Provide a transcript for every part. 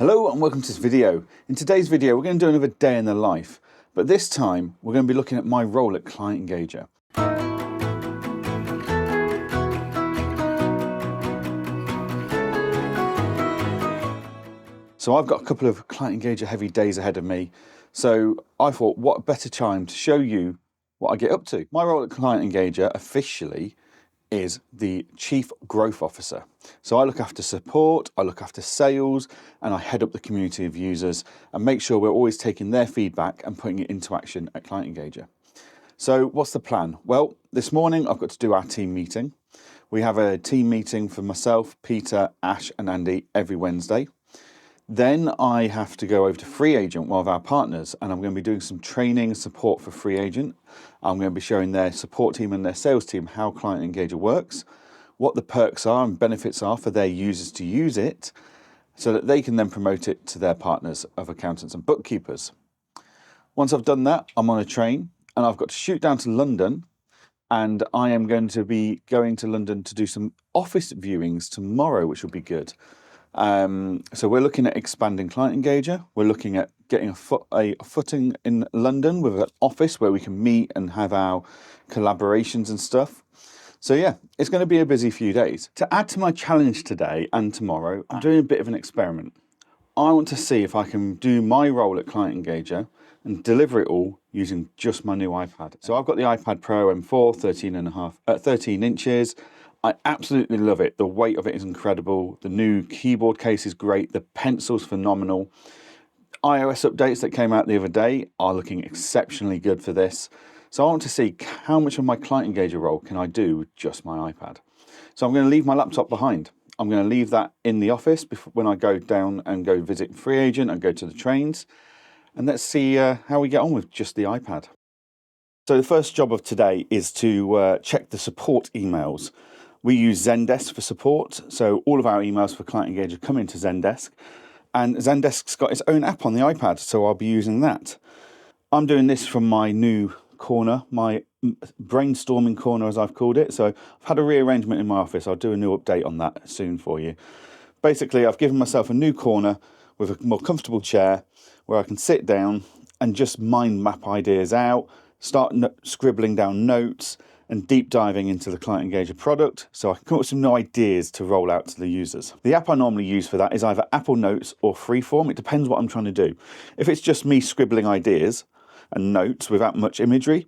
Hello and welcome to this video. In today's video we're going to do another day in the life, but this time we're going to be looking at my role at Client Engager. So I've got a couple of Client Engager heavy days ahead of me, so I thought what better time to show you what I get up to. My role at Client Engager officially is the Chief Growth Officer. So I look after support, I look after sales, and I head up the community of users and make sure we're always taking their feedback and putting it into action at Client Engager. So what's the plan? Well, this morning I've got to do our team meeting. We have a team meeting for myself, Peter, Ash and Andy every Wednesday. Then I have to go over to Free Agent, one of our partners, and I'm going to be doing some training and support for Free Agent. I'm going to be showing their support team and their sales team how Client Engager works, what the perks are and benefits are for their users to use it, so that they can then promote it to their partners of accountants and bookkeepers. Once I've done that, I'm on a train and I've got to shoot down to London, and I am going to be going to London to do some office viewings tomorrow, which will be good. So we're looking at expanding Client Engager. We're looking at getting a footing in London with an office where we can meet and have our collaborations and stuff. So yeah, it's going to be a busy few days. To add to my challenge today and tomorrow, I'm doing a bit of an experiment. I want to see if I can do my role at Client Engager and deliver it all using just my new iPad. So I've got the iPad Pro M4, 13 inches. I absolutely love it. The weight of it is incredible. The new keyboard case is great. The pencil's phenomenal. iOS updates that came out the other day are looking exceptionally good for this. So I want to see how much of my Client Engager role can I do with just my iPad. So I'm going to leave my laptop behind. I'm going to leave that in the office when I go down and go visit Free Agent and go to the trains. And let's see how we get on with just the iPad. So the first job of today is to check the support emails. We use Zendesk for support, so all of our emails for Client Engager come into Zendesk, and Zendesk's got its own app on the iPad, so I'll be using that. I'm doing this from my new corner, my brainstorming corner as I've called it, so I've had a rearrangement in my office. I'll do a new update on that soon for you. Basically, I've given myself a new corner with a more comfortable chair where I can sit down and just mind map ideas out, start scribbling down notes, and deep diving into the Client Engager product, so I can come up with some new ideas to roll out to the users. The app I normally use for that is either Apple Notes or Freeform. It depends what I'm trying to do. If it's just me scribbling ideas and notes without much imagery,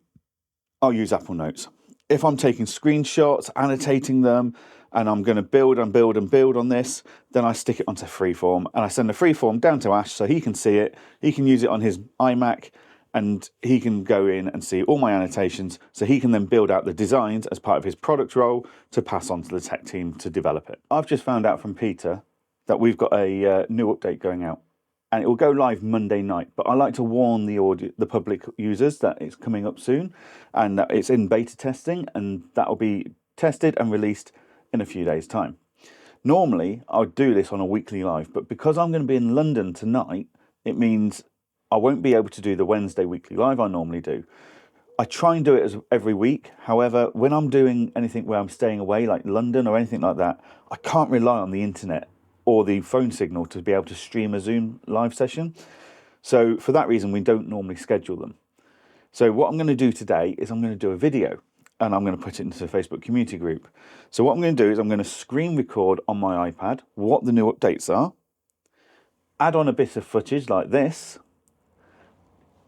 I'll use Apple Notes. If I'm taking screenshots, annotating them, and I'm going to build and build and build on this, then I stick it onto Freeform, and I send the Freeform down to Ash so he can see it, he can use it on his iMac, and he can go in and see all my annotations, so he can then build out the designs as part of his product role to pass on to the tech team to develop it. I've just found out from Peter that we've got a new update going out, and it will go live Monday night, but I like to warn the public users that it's coming up soon and that it's in beta testing, and that will be tested and released in a few days' time. Normally, I would do this on a weekly live, but because I'm going to be in London tonight, it means I won't be able to do the Wednesday weekly live I normally do. I try and do it every week. However, when I'm doing anything where I'm staying away, like London or anything like that, I can't rely on the internet or the phone signal to be able to stream a Zoom live session. So for that reason, we don't normally schedule them. So what I'm going to do today is I'm going to do a video, and I'm going to put it into the Facebook community group. So what I'm going to do is I'm going to screen record on my iPad what the new updates are, add on a bit of footage like this,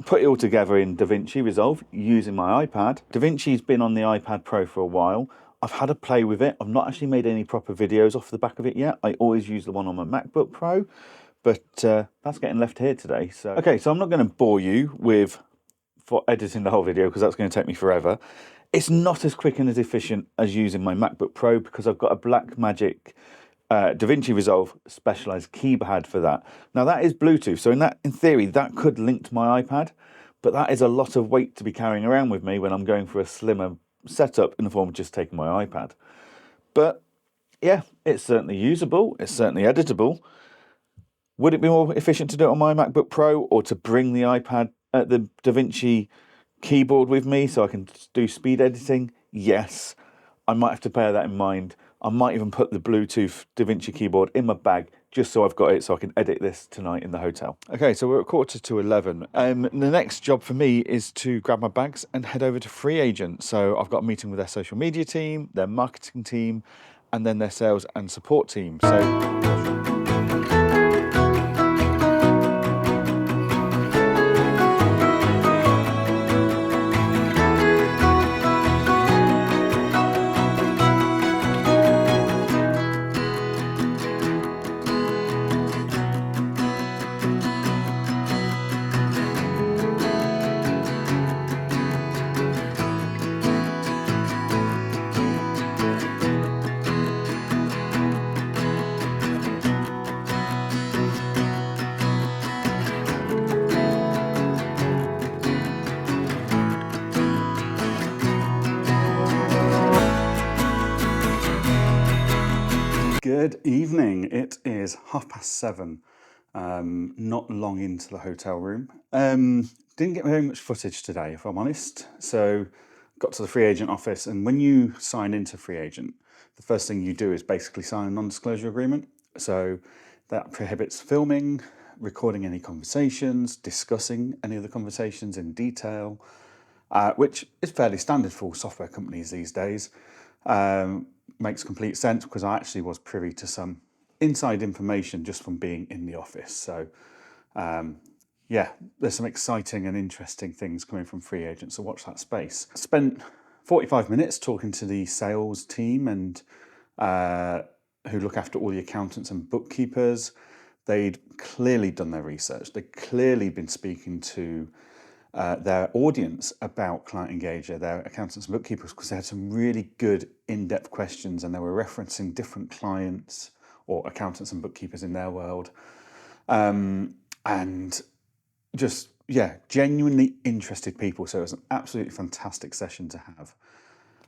put it all together in DaVinci Resolve using my iPad. DaVinci's been on the iPad Pro for a while. I've had a play with it. I've not actually made any proper videos off the back of it yet. I always use the one on my MacBook Pro, but that's getting left here today. So I'm not going to bore you for editing the whole video because that's going to take me forever. It's not as quick and as efficient as using my MacBook Pro because I've got a Blackmagic DaVinci Resolve specialized keypad for that. Now that is Bluetooth, so in theory that could link to my iPad, but that is a lot of weight to be carrying around with me when I'm going for a slimmer setup in the form of just taking my iPad. But yeah, it's certainly usable, it's certainly editable. Would it be more efficient to do it on my MacBook Pro or to bring the iPad the DaVinci keyboard with me so I can do speed editing? Yes, I might have to bear that in mind. I might even put the Bluetooth DaVinci keyboard in my bag just so I've got it so I can edit this tonight in the hotel. Okay, so we're at 11:15. The next job for me is to grab my bags and head over to Free Agent. So I've got a meeting with their social media team, their marketing team, and then their sales and support team. Good evening. It is 7:30. Not long into the hotel room. Didn't get very much footage today, if I'm honest. So got to the Free Agent office, and when you sign into Free Agent, the first thing you do is basically sign a non-disclosure agreement. So that prohibits filming, recording any conversations, discussing any of the conversations in detail, which is fairly standard for all software companies these days. Makes complete sense because I actually was privy to some inside information just from being in the office. So yeah, there's some exciting and interesting things coming from Free Agent, so watch that space. Spent 45 minutes talking to the sales team and who look after all the accountants and bookkeepers. They'd clearly done their research. They'd clearly been speaking to their audience about Client Engager, their accountants and bookkeepers, because they had some really good in-depth questions and they were referencing different clients or accountants and bookkeepers in their world. And just, yeah, genuinely interested people. So it was an absolutely fantastic session to have.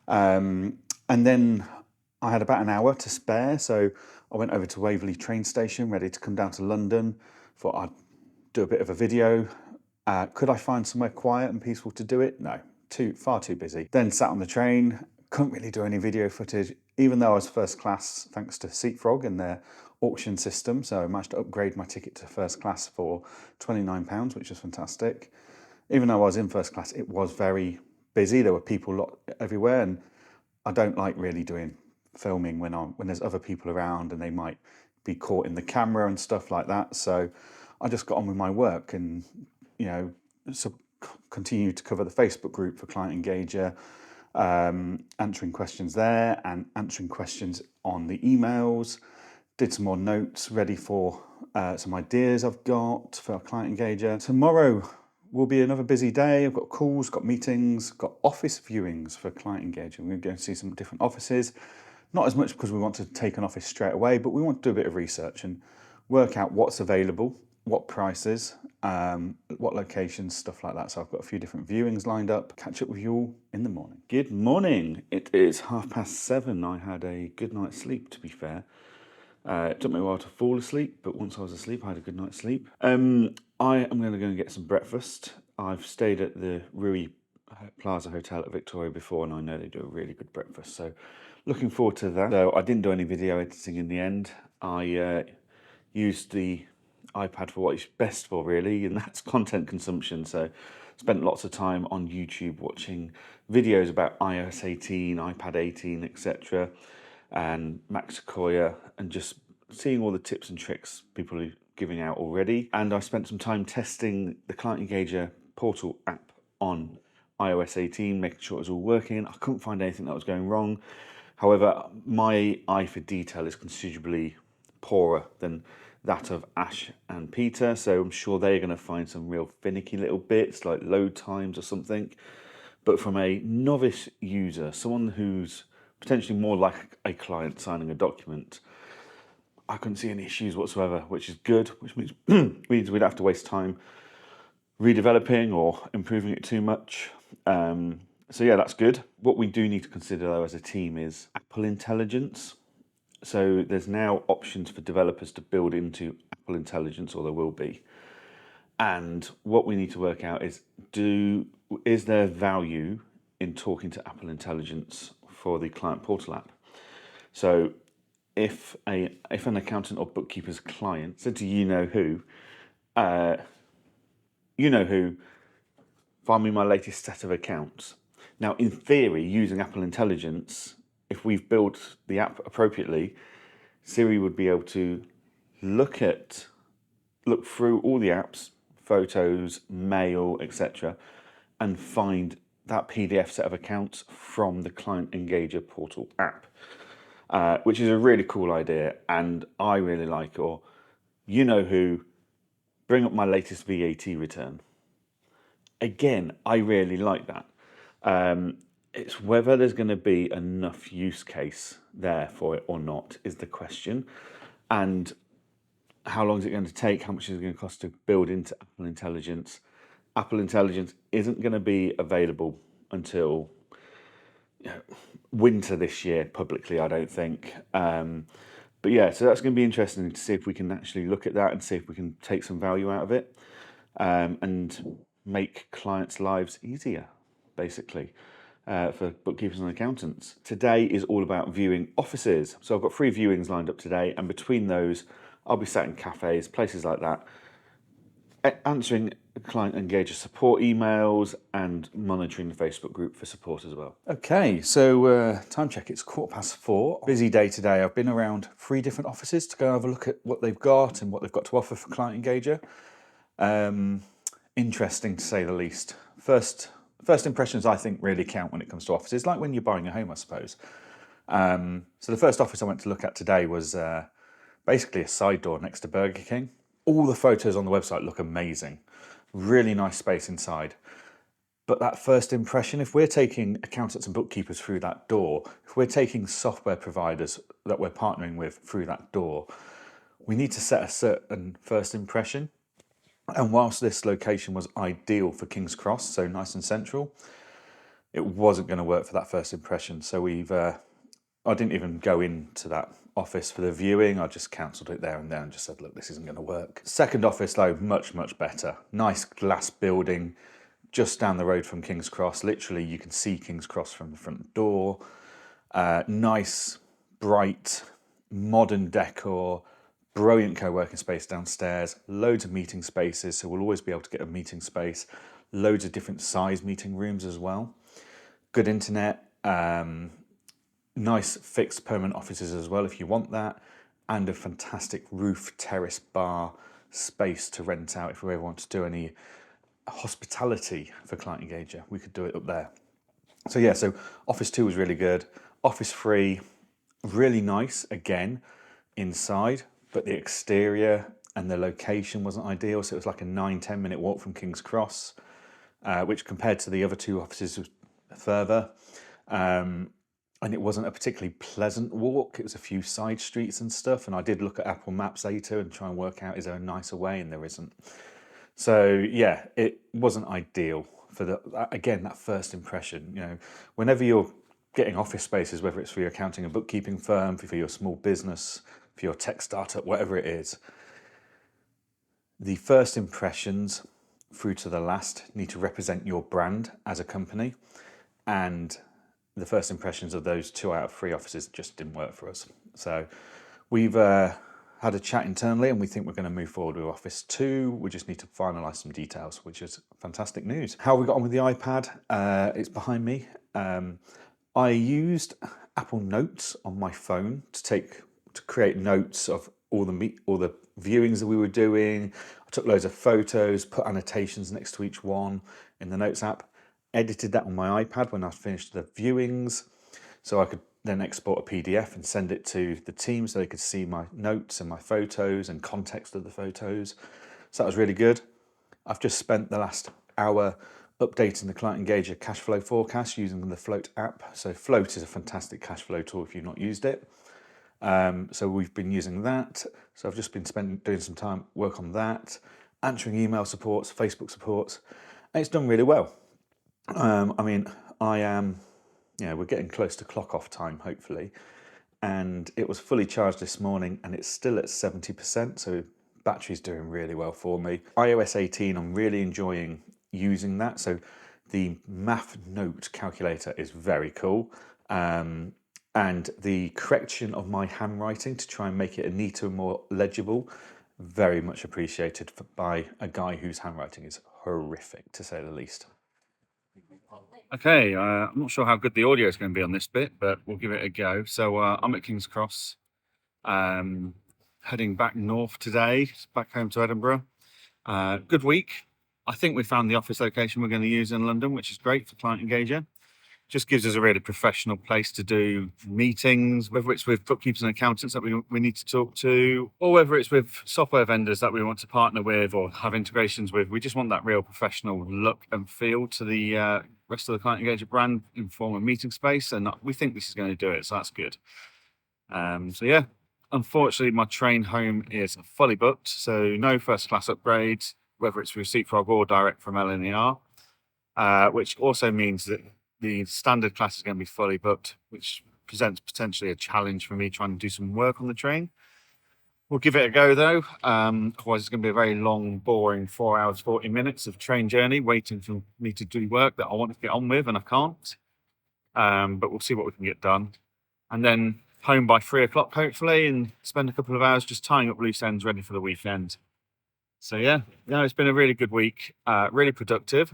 And then I had about an hour to spare. So I went over to Waverley train station, ready to come down to London. Thought I'd do a bit of a video. Could I find somewhere quiet and peaceful to do it? No, far too busy. Then sat on the train, couldn't really do any video footage, even though I was first class thanks to Seatfrog and their auction system. So I managed to upgrade my ticket to first class for £29, which was fantastic. Even though I was in first class, it was very busy. There were people everywhere, and I don't like really doing filming when there's other people around and they might be caught in the camera and stuff like that. So I just got on with my work and continue to cover the Facebook group for Client Engager, answering questions there and answering questions on the emails. Did some more notes ready for some ideas I've got for Client Engager. Tomorrow will be another busy day. I've got calls, got meetings, got office viewings for Client Engager. We're going to see some different offices. Not as much because we want to take an office straight away, but we want to do a bit of research and work out what's available, what prices, what locations, stuff like that. So I've got a few different viewings lined up. Catch up with you all in the morning. Good morning. It is 7:30. I had a good night's sleep, to be fair. It took me a while to fall asleep, but once I was asleep, I had a good night's sleep. I am going to go and get some breakfast. I've stayed at the Rui Plaza Hotel at Victoria before, and I know they do a really good breakfast. So looking forward to that. So I didn't do any video editing in the end. I used the iPad for what it's best for, really, and that's content consumption. So spent lots of time on YouTube watching videos about iOS 18, iPad 18, etc. and Mac Sequoia, and just seeing all the tips and tricks people are giving out already. And I spent some time testing the Client Engager portal app on iOS 18, making sure it was all working. I couldn't find anything that was going wrong. However, my eye for detail is considerably poorer than that of Ash and Peter, so I'm sure they're going to find some real finicky little bits like load times or something. But from a novice user, someone who's potentially more like a client signing a document, I couldn't see any issues whatsoever, which is good, which means we'd have to waste time redeveloping or improving it too much. So yeah, that's good. What we do need to consider though as a team is Apple Intelligence. So there's now options for developers to build into Apple Intelligence, or there will be. And what we need to work out is there value in talking to Apple Intelligence for the client portal app? So if an accountant or bookkeeper's client said to you know who, find me my latest set of accounts. Now, in theory, using Apple Intelligence, if we've built the app appropriately, Siri would be able to look through all the apps, photos, mail, etc., and find that PDF set of accounts from the Client Engager portal app, which is a really cool idea, and I really like. Or, you know who, bring up my latest VAT return. Again, I really like that. It's whether there's going to be enough use case there for it or not is the question. And how long is it going to take? How much is it going to cost to build into Apple Intelligence? Apple Intelligence isn't going to be available until winter this year publicly, I don't think. But yeah, so that's going to be interesting to see if we can actually look at that and see if we can take some value out of it, and make clients' lives easier, basically, for bookkeepers and accountants. Today is all about viewing offices. So I've got 3 viewings lined up today, and between those, I'll be sat in cafes, places like that, answering Client Engager support emails and monitoring the Facebook group for support as well. Okay, so time check, it's 4:15. Busy day today. I've been around 3 different offices to go have a look at what they've got and what they've got to offer for Client Engager. Interesting to say the least. First impressions, I think, really count when it comes to offices, like when you're buying a home, I suppose. So the first office I went to look at today was basically a side door next to Burger King. All the photos on the website look amazing. Really nice space inside. But that first impression, if we're taking accountants and bookkeepers through that door, if we're taking software providers that we're partnering with through that door, we need to set a certain first impression. And whilst this location was ideal for King's Cross, so nice and central, it wasn't going to work for that first impression. So I didn't even go into that office for the viewing. I just cancelled it there and then and just said, look, this isn't going to work. Second office, though, much, much better. Nice glass building just down the road from King's Cross. Literally, you can see King's Cross from the front door. Nice, bright, modern decor. Brilliant co-working space downstairs, loads of meeting spaces, so we'll always be able to get a meeting space, loads of different size meeting rooms as well. Good internet, nice fixed permanent offices as well if you want that, and a fantastic roof terrace bar space to rent out if we ever want to do any hospitality for Client Engager. We could do it up there. So yeah, so Office 2 was really good. Office 3, really nice, again, inside. But the exterior and the location wasn't ideal, so it was like a 9-10 minute walk from King's Cross, which compared to the other 2 offices was further. And it wasn't a particularly pleasant walk. It was a few side streets and stuff, and I did look at Apple Maps later and try and work out, is there a nicer way, and there isn't. So yeah, it wasn't ideal for that first impression. Whenever you're getting office spaces, whether it's for your accounting and bookkeeping firm, for your small business, for your tech startup, whatever it is, the first impressions through to the last need to represent your brand as a company. And the first impressions of those 2 out of 3 offices just didn't work for us. So we've had a chat internally and we think we're going to move forward with Office 2. We just need to finalise some details, which is fantastic news. How we got on with the iPad, it's behind me. I used Apple Notes on my phone to create notes of all the viewings that we were doing. I took loads of photos, put annotations next to each one in the Notes app, edited that on my iPad when I finished the viewings, so I could then export a PDF and send it to the team so they could see my notes and my photos and context of the photos. So that was really good. I've just spent the last hour updating the Client Engager cash flow forecast using the Float app. So Float is a fantastic cash flow tool if you've not used it. So we've been using that. So I've just been doing some time work on that, answering email supports, Facebook supports, and it's done really well. We're getting close to clock off time, hopefully, and it was fully charged this morning and it's still at 70%, so battery's doing really well for me. iOS 18, I'm really enjoying using that. So the math note calculator is very cool. And and the correction of my handwriting to try and make it a neater and more legible, very much appreciated by a guy whose handwriting is horrific, to say the least. Okay, I'm not sure how good the audio is going to be on this bit, but we'll give it a go. So I'm at King's Cross, heading back north today, back home to Edinburgh. Good week. I think we found the office location we're going to use in London, which is great for Client Engager. Just gives us a really professional place to do meetings, whether it's with bookkeepers and accountants that we need to talk to, or whether it's with software vendors that we want to partner with or have integrations with. We just want that real professional look and feel to the rest of the Client Engager brand in form of meeting space, and we think this is going to do it, so that's good. So yeah, unfortunately my train home is fully booked, so no first class upgrades, whether it's with Seatfrog or direct from LNER, which also means that the standard class is going to be fully booked, which presents potentially a challenge for me trying to do some work on the train. We'll give it a go though, otherwise it's going to be a very long, boring 4 hours, 40 minutes of train journey waiting for me to do work that I want to get on with and I can't. But we'll see what we can get done. And then home by 3 o'clock hopefully, and spend a couple of hours just tying up loose ends ready for the weekend. So yeah, it's been a really good week, really productive.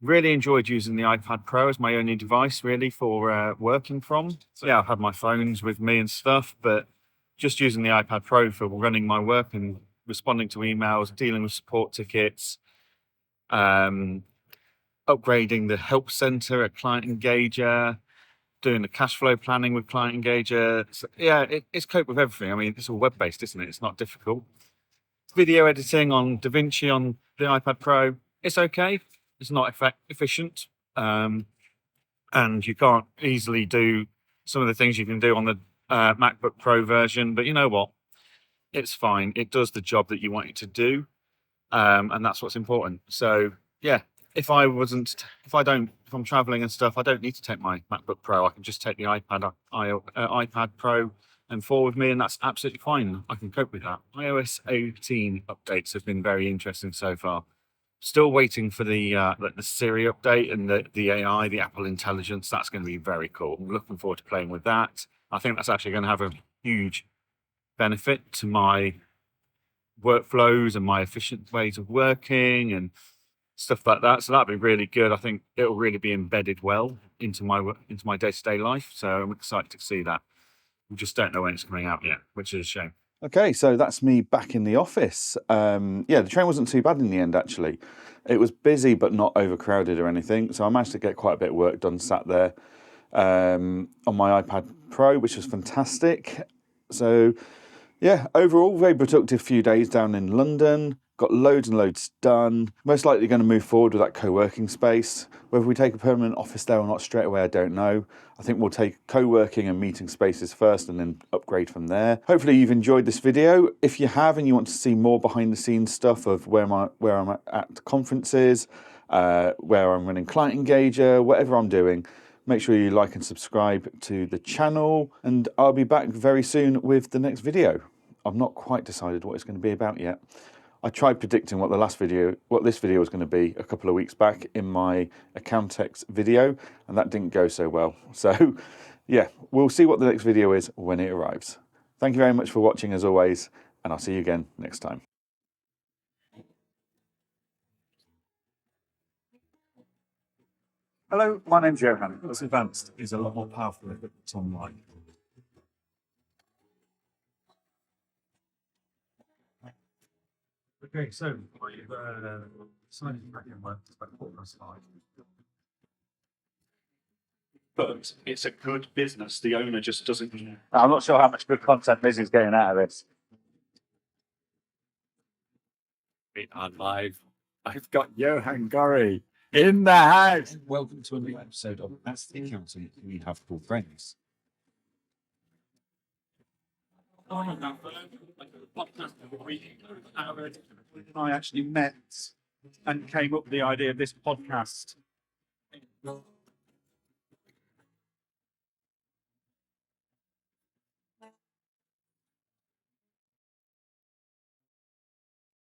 Really enjoyed using the iPad Pro as my only device really for working from. So yeah, I've had my phones with me and stuff, but just using the iPad Pro for running my work and responding to emails, dealing with support tickets, upgrading the help center at Client Engager, doing the cash flow planning with Client Engager. So, yeah, it's cope with everything. I mean, it's all web-based, isn't it? It's not difficult. Video editing on DaVinci on the iPad Pro, it's okay. It's not efficient, and you can't easily do some of the things you can do on the MacBook Pro version. But you know what? It's fine. It does the job that you want it to do, and that's what's important. So yeah, if I'm traveling and stuff, I don't need to take my MacBook Pro. I can just take the iPad Pro and forward with me, and that's absolutely fine. I can cope with that. iOS 18 updates have been very interesting so far. Still waiting for the Siri update and the AI, the Apple Intelligence. That's going to be very cool. I'm looking forward to playing with that. I think that's actually going to have a huge benefit to my workflows and my efficient ways of working and stuff like that. So that'd be really good. I think it'll really be embedded well into my day-to-day life. So I'm excited to see that. We just don't know when it's coming out yet, which is a shame. Okay, so that's me back in the office. Yeah, the train wasn't too bad in the end, actually. It was busy, but not overcrowded or anything. So I managed to get quite a bit of work done sat there on my iPad Pro, which was fantastic. So yeah, overall, very productive few days down in London. Got loads and loads done. Most likely going to move forward with that co-working space. Whether we take a permanent office there or not straight away, I don't know. I think we'll take co-working and meeting spaces first and then upgrade from there. Hopefully you've enjoyed this video. If you have and you want to see more behind the scenes stuff of where I'm at conferences, where I'm running Client Engager, whatever I'm doing, make sure you like and subscribe to the channel, and I'll be back very soon with the next video. I've not quite decided what it's going to be about yet. I tried predicting what this video was going to be a couple of weeks back in my Accountex video, and that didn't go so well. So yeah, we'll see what the next video is when it arrives. Thank you very much for watching as always, and I'll see you again next time. Hello, my name's Johann. This advanced is a lot more powerful if it's online. Okay, so we've decided to work about 5. But it's a good business. The owner just doesn't. I'm not sure how much good content Liz is getting out of this. We are live. I've got Johann Goree in the house. Welcome to a new episode of Ask the Accountant We Have Called Friends. I actually met and came up with the idea of this podcast.